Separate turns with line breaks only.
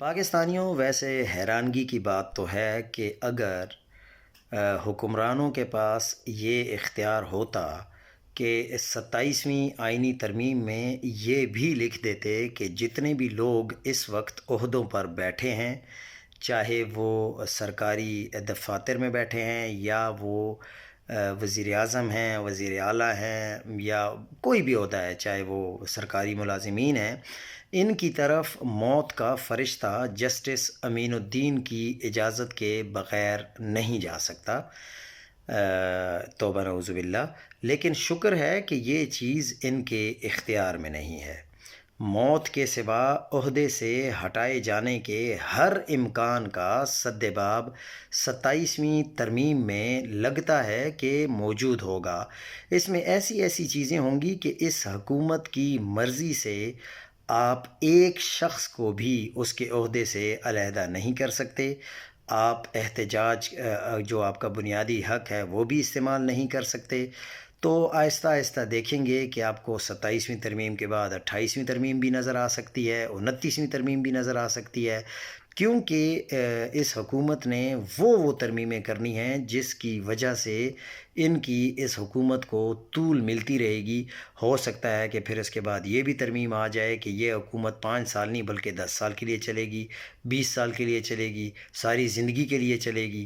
پاکستانیوں ویسے حیرانگی کی بات تو ہے کہ اگر حکمرانوں کے پاس یہ اختیار ہوتا کہ 27ویں آئینی ترمیم میں یہ بھی لکھ دیتے کہ جتنے بھی لوگ اس وقت عہدوں پر بیٹھے ہیں، چاہے وہ سرکاری دفاتر میں بیٹھے ہیں یا وہ وزیر اعظم ہیں، وزیر اعلیٰ ہیں، یا کوئی بھی عہدہ ہے، چاہے وہ سرکاری ملازمین ہیں، ان کی طرف موت کا فرشتہ جسٹس امین الدین کی اجازت کے بغیر نہیں جا سکتا۔ توبہ نعوذ باللہ۔ لیکن شکر ہے کہ یہ چیز ان کے اختیار میں نہیں ہے۔ موت کے سوا عہدے سے ہٹائے جانے کے ہر امکان کا سدباب 27ویں ترمیم میں لگتا ہے کہ موجود ہوگا۔ اس میں ایسی ایسی چیزیں ہوں گی کہ اس حکومت کی مرضی سے آپ ایک شخص کو بھی اس کے عہدے سے علیحدہ نہیں کر سکتے۔ آپ احتجاج جو آپ کا بنیادی حق ہے وہ بھی استعمال نہیں کر سکتے۔ تو آہستہ آہستہ دیکھیں گے کہ آپ کو 27ویں ترمیم کے بعد 28ویں ترمیم بھی نظر آ سکتی ہے، 29ویں ترمیم بھی نظر آ سکتی ہے، کیونکہ اس حکومت نے وہ ترمیمیں کرنی ہیں جس کی وجہ سے ان کی اس حکومت کو طول ملتی رہے گی۔ ہو سکتا ہے کہ پھر اس کے بعد یہ بھی ترمیم آ جائے کہ یہ حکومت 5 سال نہیں بلکہ 10 سال کے لیے چلے گی، 20 سال کے لیے چلے گی، ساری زندگی کے لیے چلے گی۔